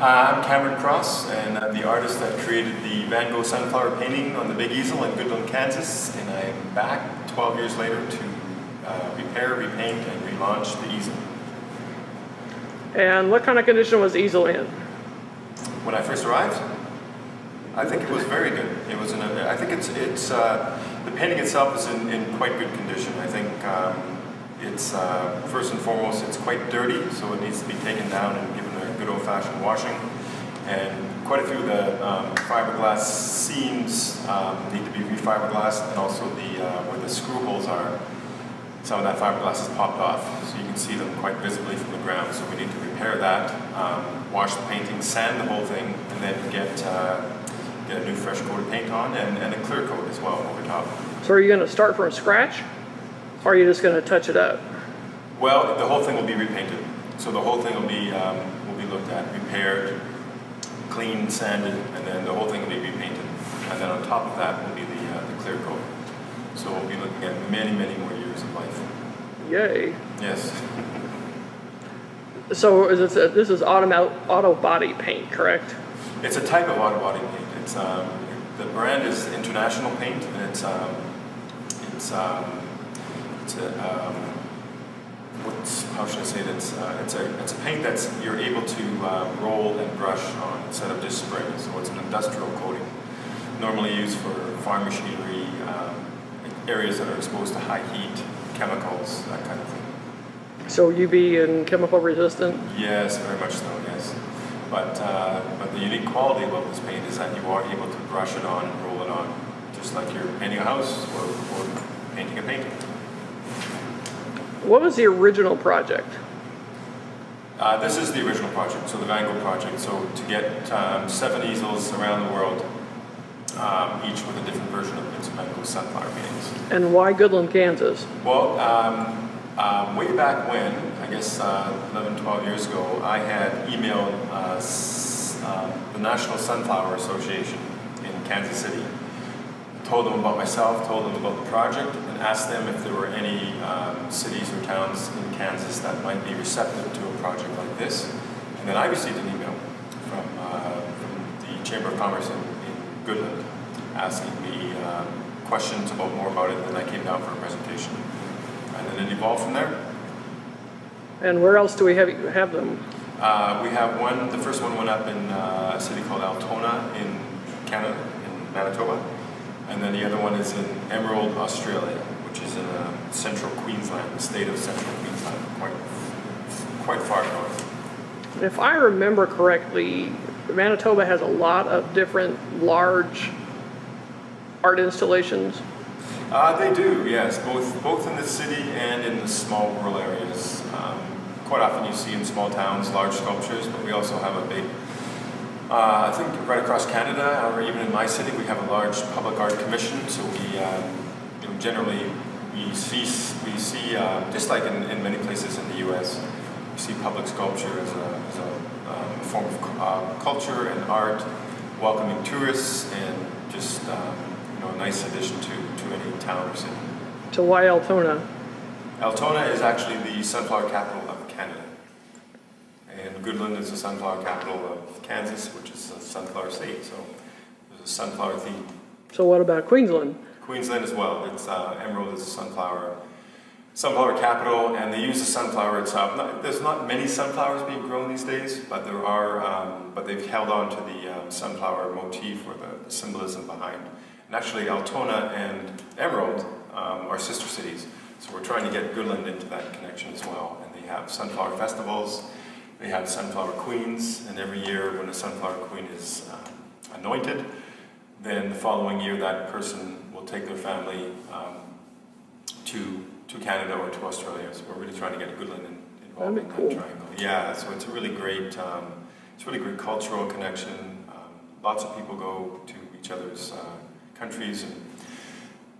I'm Cameron Cross, and I'm the artist that created the Van Gogh sunflower painting on the big easel in Goodland, Kansas, and I'm back 12 years later to repair, repaint, and relaunch the easel. And what kind of condition was the easel in? When I first arrived, I think it was very good. It was I think it's the painting itself is in quite good condition. I think it's first and foremost, it's quite dirty, so it needs to be taken down and given a good old-fashioned washing. And quite a few of the fiberglass seams need to be refiberglassed, and also where the screw holes are, some of that fiberglass is popped off, so you can see them quite visibly from the ground. So we need to repair that, wash the painting, sand the whole thing, and then get a new fresh coat of paint on, and a clear coat as well over top. So are you going to start from scratch, or are you just going to touch it up? Well, the whole thing will be repainted. So the whole thing will be looked at, repaired, cleaned, sanded, and then the whole thing will be repainted. And then on top of that will be the clear coat. So we'll be looking at many, many more years of life. Yay. Yes. So this is auto body paint, correct? It's a type of auto body paint. It's the brand is International Paint, and it's how should I say it? It's a paint that's you're able to roll and brush on instead of just spray. So it's an industrial coating, normally used for farm machinery, areas that are exposed to high heat, chemicals, that kind of thing. So UV and chemical resistant? Yes, very much so. Yes, but the unique quality about this paint is that you are able to brush it on and roll it on, just like you're painting a house or painting a painting. What was the original project? This is the original project, so the Van Gogh project. So to get 7 easels around the world, each with a different version of Vincent Van Gogh's sunflower paintings. And why Goodland, Kansas? Well, way back when, I guess 11, 12 years ago, I had emailed the National Sunflower Association in Kansas City. Told them about myself, told them about the project, and asked them if there were any cities or towns in Kansas that might be receptive to a project like this. And then I received an email from the Chamber of Commerce in Goodland asking me questions more about it, and then I came down for a presentation. And then it evolved from there. And where else do we have them? We have one, the first one went up in a city called Altona in Canada, in Manitoba. And then the other one is in Emerald, Australia, which is in central Queensland, the state of central Queensland, quite far north. If I remember correctly, Manitoba has a lot of different large art installations. They do, yes, both in the city and in the small rural areas. Quite often you see in small towns large sculptures, but we also have a big I think right across Canada, or even in my city, we have a large public art commission. So we, generally, we see just like in many places in the U.S., we see public sculpture as a form of culture and art, welcoming tourists, and just a nice addition to any town or city. So why Altona? Altona is actually the sunflower capital of Canada. And Goodland is the sunflower capital of Kansas, which is a sunflower state, so there's a sunflower theme. So what about Queensland? Queensland as well. It's Emerald is a sunflower capital, and they use the sunflower itself. There's not many sunflowers being grown these days, but there are. But they've held on to the sunflower motif or the symbolism behind. And actually, Altona and Emerald are sister cities, so we're trying to get Goodland into that connection as well. And they have sunflower festivals. They have sunflower queens, and every year when a sunflower queen is anointed, then the following year that person will take their family to Canada or to Australia. So we're really trying to get Goodland involved in that triangle. Yeah, so it's a really great, cultural connection. Lots of people go to each other's countries and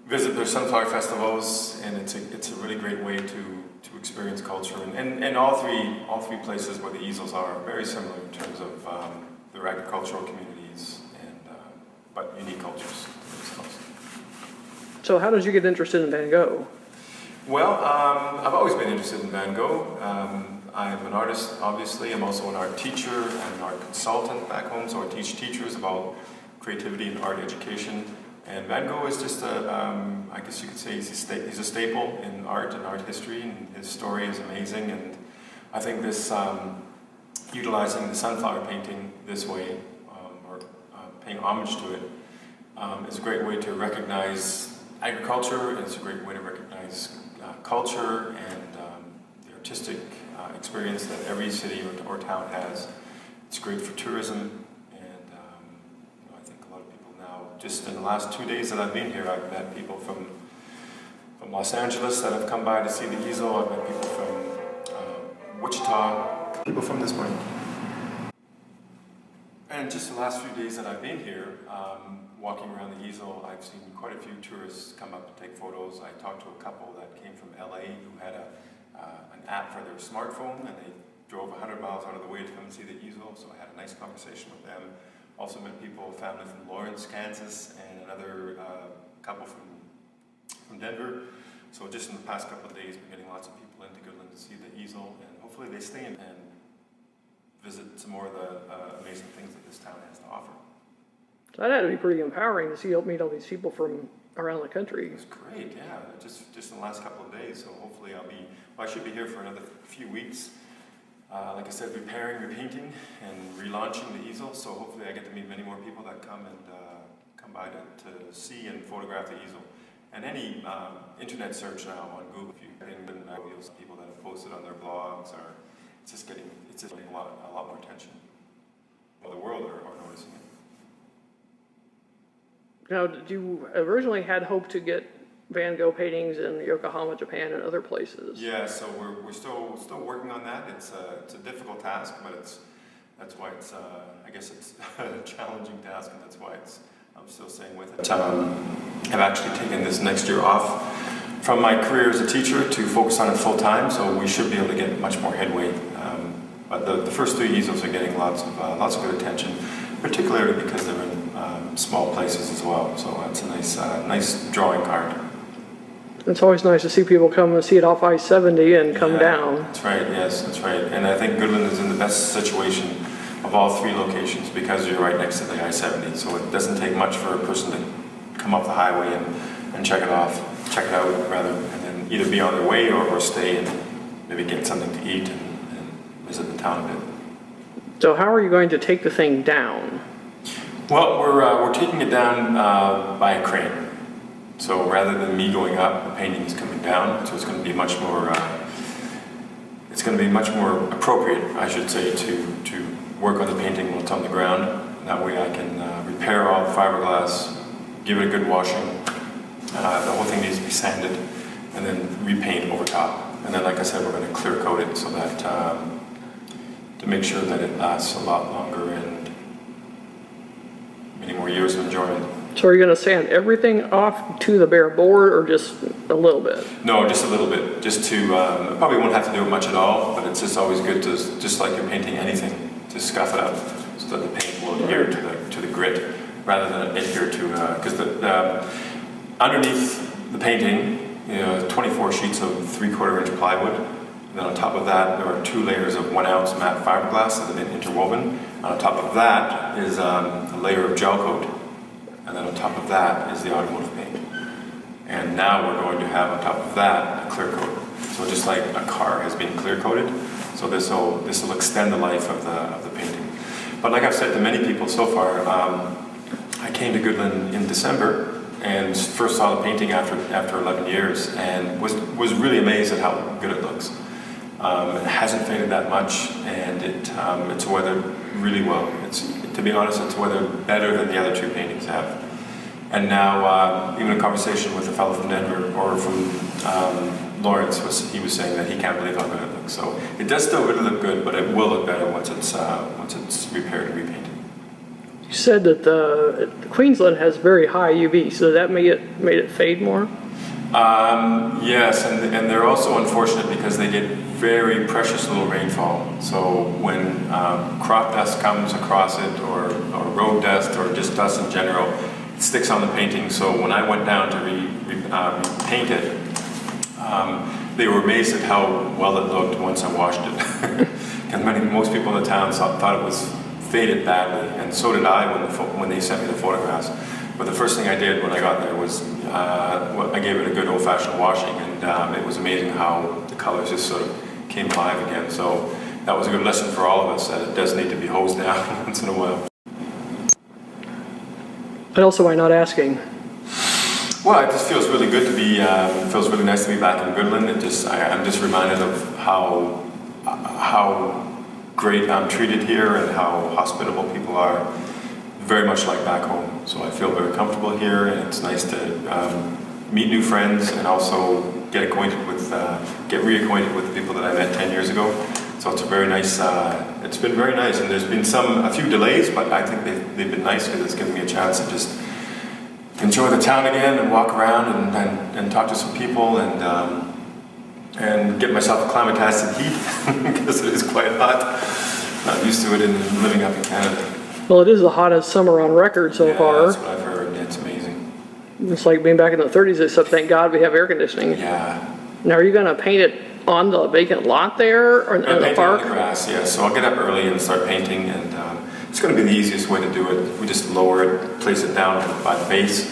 visit their sunflower festivals, and it's a really great way to experience culture. And all three places where the easels are very similar in terms of their agricultural communities but unique cultures themselves. So how did you get interested in Van Gogh? Well, I've always been interested in Van Gogh. I'm an artist, obviously. I'm also an art teacher and an art consultant back home, so I teach teachers about creativity and art education. And Van Gogh is just I guess you could say he's a staple in art and art history, and his story is amazing. And I think this, utilizing the sunflower painting this way, or paying homage to it, is a great way to recognize agriculture. It's a great way to recognize culture and the artistic experience that every city or town has. It's great for tourism, and I think a lot of people now, just in the last 2 days that I've been here, I've met people from Los Angeles that have come by to see the easel. I've met people from Wichita, people from this point. And just the last few days that I've been here, walking around the easel, I've seen quite a few tourists come up and take photos. I talked to a couple that came from LA who had an app for their smartphone, and they drove 100 miles out of the way to come and see the easel, so I had a nice conversation with them. Also met people, family from Lawrence, Kansas, and another couple from Denver. So just in the past couple of days, we're getting lots of people into Goodland to see the easel, and hopefully they stay and visit some more of the amazing things that this town has to offer. So that had to be pretty empowering to see you meet all these people from around the country. It was great, yeah. Just in the last couple of days. So hopefully I should be here for another few weeks. Like I said, repairing, repainting, and relaunching the easel. So hopefully I get to meet many more people that come by to see and photograph the easel. And any internet search now on Google, if you put in people that have posted on their blogs, or it's just getting a lot more attention. Well, the world are noticing it. Now, did you originally had hoped to get Van Gogh paintings in Yokohama, Japan, and other places? Yeah, so we're still working on that. It's a difficult task, but that's why it's I guess it's a challenging task, and that's why I'm still staying with it. I've actually taken this next year off from my career as a teacher to focus on it full time, so we should be able to get much more headway. But the first 3 easels are getting lots of good attention, particularly because they're in small places as well. So it's a nice drawing card. It's always nice to see people come and see it off I-70 and come down. That's right, yes, that's right. And I think Goodland is in the best situation of all 3 locations because you're right next to the I-70. So it doesn't take much for a person to come up the highway and check it out, rather, and then either be on their way or stay and maybe get something to eat and visit the town a bit. So how are you going to take the thing down? Well, we're taking it down by a crane. So rather than me going up, the painting is coming down. So it's going to be much more. It's going to be much more appropriate, I should say, to work on the painting while it's on the ground. That way, I can repair all the fiberglass, give it a good washing. The whole thing needs to be sanded, and then repaint over top. And then, like I said, we're going to clear coat it so that to make sure that it lasts a lot longer and many more years of enjoyment. So are you going to sand everything off to the bare board, or just a little bit? No, just a little bit. Just to, probably won't have to do it much at all, but it's just always good to, just like you're painting anything, to scuff it up so that the paint will adhere to the grit rather than adhere to, because underneath the painting, 24 sheets of 3/4 inch plywood. And then on top of that, there are 2 layers of 1 ounce matte fiberglass that have been interwoven. And on top of that is a layer of gel coat. And then on top of that is the automotive paint. And now we're going to have on top of that a clear coat. So just like a car has been clear coated, so this will extend the life of the painting. But like I've said to many people so far, I came to Goodland in December and first saw the painting after 11 years and was really amazed at how good it looks. It hasn't faded that much, and it's weathered really well. To be honest, it's weathered better than the other 2 paintings have. And now, even a conversation with a fellow from Denver or from Lawrence, he was saying that he can't believe how good it looks. So it does still really look good, but it will look better once it's repaired and repainted. You said that the Queensland has very high UV, so that made it fade more? Yes, and they're also unfortunate because they get very precious little rainfall. So when crop dust comes across it, or road dust, or just dust in general, it sticks on the painting. So when I went down to repaint it, They were amazed at how well it looked once I washed it. Because most people in the town thought it was faded badly, and so did I when they sent me the photographs. But the first thing I did when I got there was I gave it a good old-fashioned washing, and it was amazing how the colors just sort of came alive again. So that was a good lesson for all of us, that it does need to be hosed down once in a while. And also, why not asking? Well, it just feels really good to be, feels really nice to be back in Goodland. I'm just reminded of how great I'm treated here and how hospitable people are, very much like back home. So I feel very comfortable here, and it's nice to meet new friends and also get reacquainted with the people that I met 10 years ago. So it's a very nice, it's been very nice, and there's been a few delays, but I think they've been nice because it's given me a chance to just enjoy the town again and walk around and talk to some people and get myself acclimatized to the heat because it is quite hot. Not used to it in living up in Canada. Well, it is the hottest summer on record so far. That's what I've heard. It's amazing. It's like being back in the 30s, except thank God we have air conditioning. Yeah. Now, are you going to paint it on the vacant lot there or in the park? On the grass, yeah. So I'll get up early and start painting, and it's going to be the easiest way to do it. We just lower it, place it down by the base,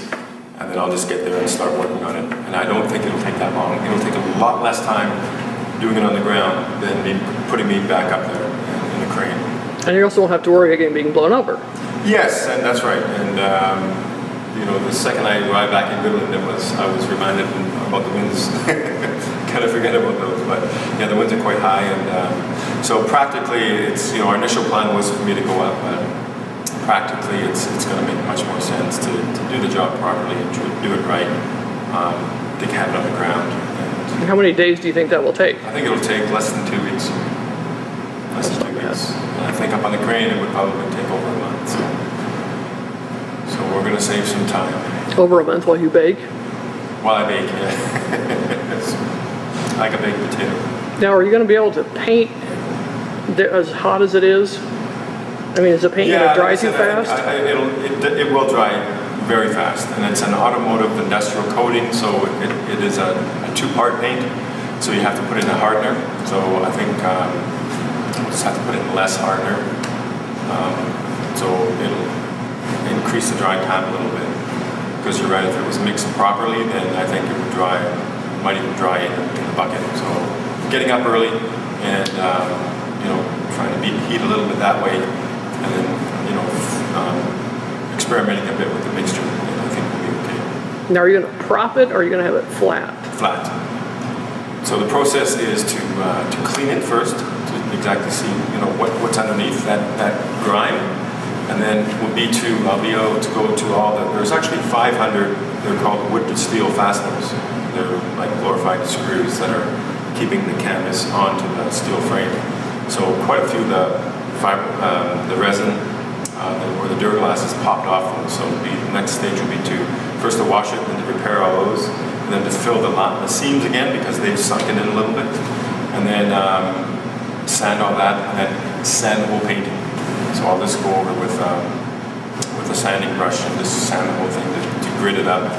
and then I'll just get there and start working on it. And I don't think it'll take that long. It'll take a lot less time doing it on the ground than putting me back up there in the crane. And you also won't have to worry again being blown over. Yes, and that's right. And you know, the second I arrived back in Goodland, I was reminded about the winds. Kind of forget about those, but yeah, the winds are quite high, and so practically, it's, you know, our initial plan was for me to go up, but practically, it's going to make much more sense to do the job properly and to do it right, to have it on the ground. And how many days do you think that will take? I think it'll take less than 2 weeks. Less than 2 weeks. And I think up on the crane, it would probably take over a month. So we're going to save some time. Over a month while you bake? While I bake, yeah. Like a baked potato. Now, are you going to be able to paint as hot as it is? I mean, is the paint going to dry too fast? It will dry very fast, and it's an automotive industrial coating, so it is a two-part paint. So you have to put in a hardener. So I think we'll just have to put in less hardener. So it'll increase the drying time a little bit. Because you're right, if it was mixed properly, then I think it would dry. Might even dry in the bucket. So getting up early and you know, trying to beat the heat a little bit that way, and then, you know, experimenting a bit with the mixture, and I think we'll be okay. Now, are you going to prop it, or are you going to have it flat? Flat. So the process is to clean it first, to exactly see, you know, what's underneath that grime, and then I'll be able to go to all there's actually 500. They're called wood to steel fasteners. They're like glorified screws that are keeping the canvas onto the steel frame. So quite a few of the resin or the duraglass is popped off them. So the next stage will be first to wash it, then to repair all those, and then to fill the seams again because they've sunken in a little bit, and then sand all that, and then sand the whole painting. So I'll just go over with a sanding brush and just sand the whole thing to grit it up,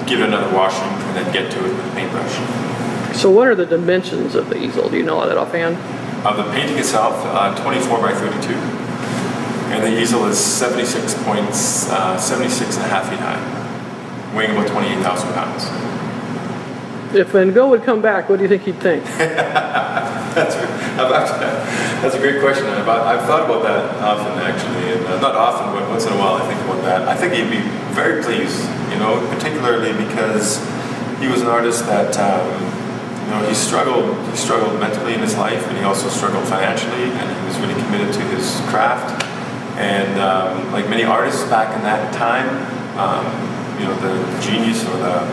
give it another washing, and then get to it with a paintbrush. So what are the dimensions of the easel? Do you know that offhand? The painting itself, 24 by 32, and the easel is 76 and a half feet high, weighing about 28,000 pounds. If Van Gogh would come back, what do you think he'd think? That's a great question. I've thought about that often, actually, and not often, but once in a while I think about that. I think he'd be very pleased, you know, particularly because he was an artist that, you know, he struggled mentally in his life, and he also struggled financially, and he was really committed to his craft. And like many artists back in that time, you know, the genius or the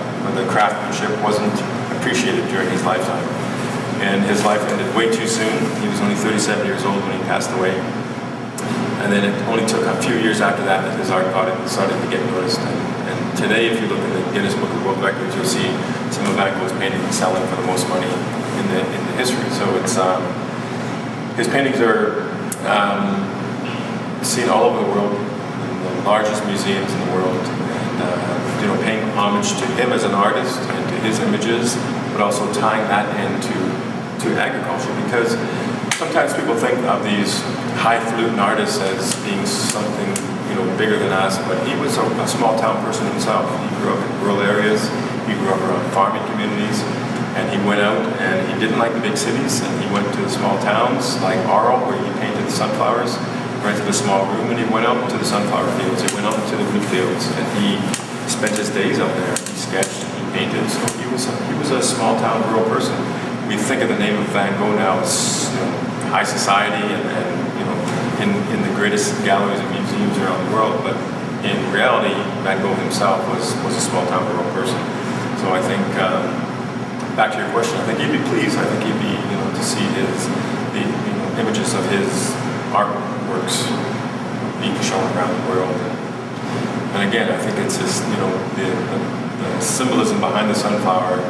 craftsmanship wasn't appreciated during his lifetime. And his life ended way too soon. He was only 37 years old when he passed away. And then it only took a few years after that his art started to get noticed. And today, if you look in the Guinness Book of World Records, you'll see some of Van Gogh's paintings selling for the most money in the history. So it's his paintings are seen all over the world, in the largest museums in the world. And you know, paying homage to him as an artist and to his images but also tying that into agriculture, because sometimes people think of these highfalutin artists as being something, you know, bigger than us, but he was a small town person himself. He grew up in rural areas, he grew up around farming communities, and he went out and he didn't like the big cities, and he went to the small towns like Arles, where he painted sunflowers, rented a small room, and he went out to the sunflower fields, he went out to the wheat fields, and he spent his days out there. He sketched, he painted, so he was a small town rural person. We think of the name of Van Gogh now as, you know, high society and you know, in the greatest galleries and museums around the world, but in reality, Van Gogh himself was a small town rural person. So I think, back to your question, I think he'd be pleased. I think he'd be, you know, to see the images of his artworks being shown around the world. And again, I think it's just, you know, the symbolism behind the sunflower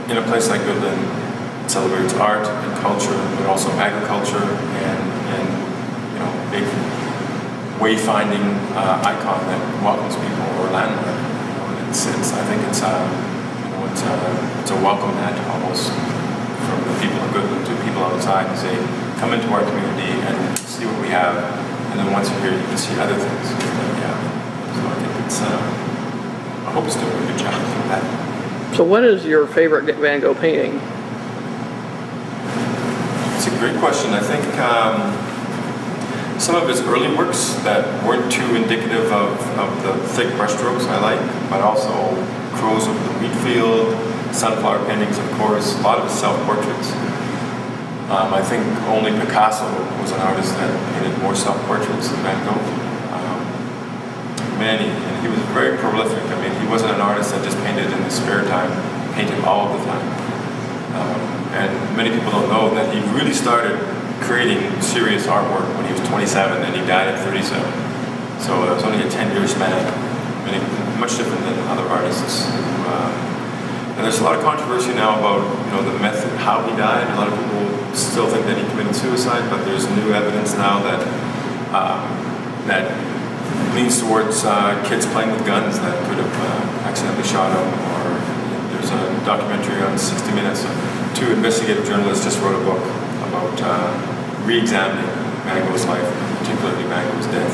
in a place like Goodland celebrates art and culture, but also agriculture and you know, big wayfinding icon that welcomes people, or landmark. You know, I think it's you know, it's a welcome mat almost from the people of Goodland to people outside, and say, come into our community and see what we have, and then once you're here, you can see other things that we have. So I think it's I hope it's doing a good job with that. So what is your favorite Van Gogh painting? It's a great question. I think some of his early works that weren't too indicative of the thick brushstrokes I like, but also Crows Over the Wheat Field, sunflower paintings, of course, a lot of his self-portraits. I think only Picasso was an artist that painted more self-portraits than Van Gogh. Many, and he was very prolific. I mean, he wasn't an artist that just painted in his spare time, he painted all of the time. And many people don't know that he really started creating serious artwork when he was 27, and he died at 37. So it was only a 10-year span, much different than other artists. And there's a lot of controversy now about, you know, the method, how he died. A lot of people still think that he committed suicide, but there's new evidence now that that leans towards kids playing with guns that could have accidentally shot him. Or there's a documentary on 60 Minutes. Two investigative journalists just wrote a book about re-examining Van Gogh's life, particularly Van Gogh's death.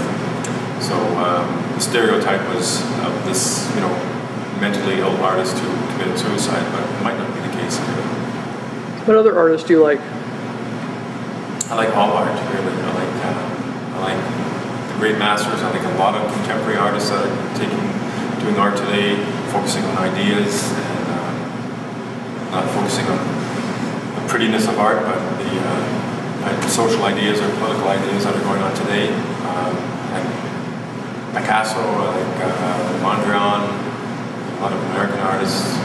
So the stereotype was of this, you know, mentally ill artist who committed suicide, but it might not be the case here. What other artists do you like? I like all art, really. I like the great masters. I like a lot of contemporary artists that are doing art today, focusing on ideas and not focusing on the prettiness of art, but the social ideas or political ideas that are going on today. Like Picasso, I like Mondrian, a lot of American artists.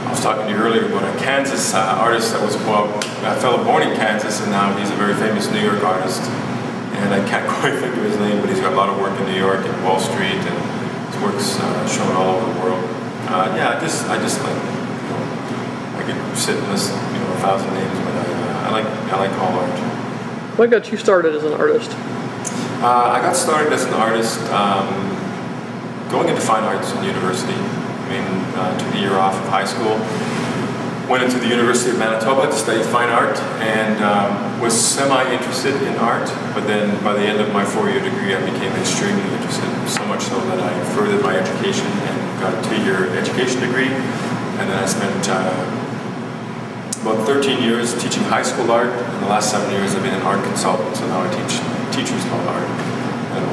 I was talking to you earlier about a Kansas artist that was, well, a fellow born in Kansas, and now he's a very famous New York artist. And I can't quite think of his name, but he's got a lot of work in New York and Wall Street, and his work's shown all over the world. Yeah, I just like, you know, I could sit and list, you know, 1,000 names, but I like all art. What got you started as an artist? I got started as an artist going into fine arts in university. I mean, took a year off of high school, went into the University of Manitoba to study fine art, and was semi-interested in art, but then by the end of my 4-year degree I became extremely interested, so much so that I furthered my education and got a 2-year education degree, and then I spent about 13 years teaching high school art, and the last 7 years I've been an art consultant, so now I teach teachers about art, and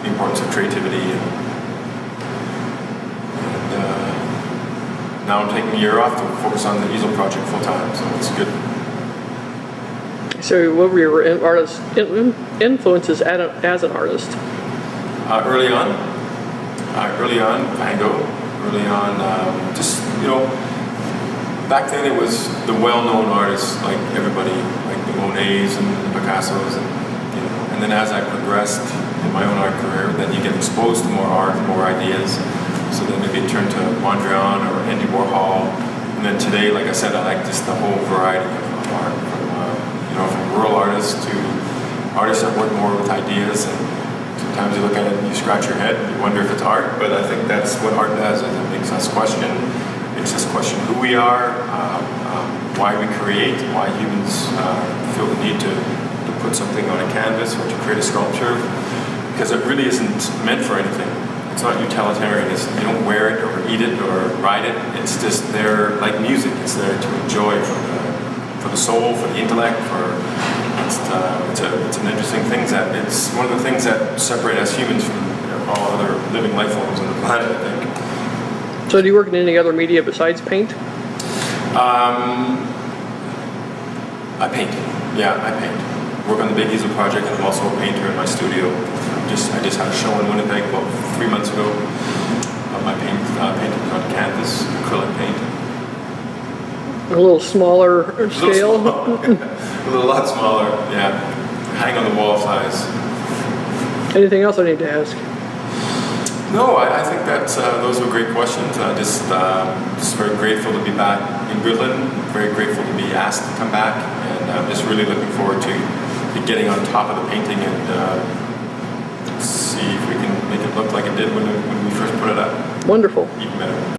the importance of creativity, and now I'm taking a year off to focus on the Easel project full time, so it's good. So what were your influences as an artist? Early on, Van Gogh. Early on, just, you know, back then it was the well-known artists, like everybody, like the Monets and the Picassos, and, you know, and then as I progressed in my own art career, then you get exposed to more art, more ideas. So then maybe turn to Mondrian or Andy Warhol, and then today, like I said, I like just the whole variety of art, from rural artists to artists that work more with ideas. And sometimes you look at it and you scratch your head and you wonder if it's art, but I think that's what art does, is it makes us question makes us question who we are, why we create, why humans feel the need to put something on a canvas or to create a sculpture, because it really isn't meant for anything. It's not utilitarian. You don't wear it or eat it or ride it. It's just there like music. It's there to enjoy for the soul, for the intellect. It's an interesting thing. It's one of the things that separate us humans from all other living life forms on the planet, I think. So do you work in any other media besides paint? I paint. Yeah, I paint. Work on the big Easel project, and I'm also a painter in my studio. I just had a show in Winnipeg about 3 months ago of my paintings on canvas, acrylic paint. A little smaller scale? A lot smaller, yeah. Hang on the wall size. Anything else I need to ask? No, I think those were great questions. Just very grateful to be back in Goodland. Very grateful to be asked to come back, and I'm just really looking forward to getting on top of the painting and see if we can make it look like it did when we first put it up. Wonderful. Even better.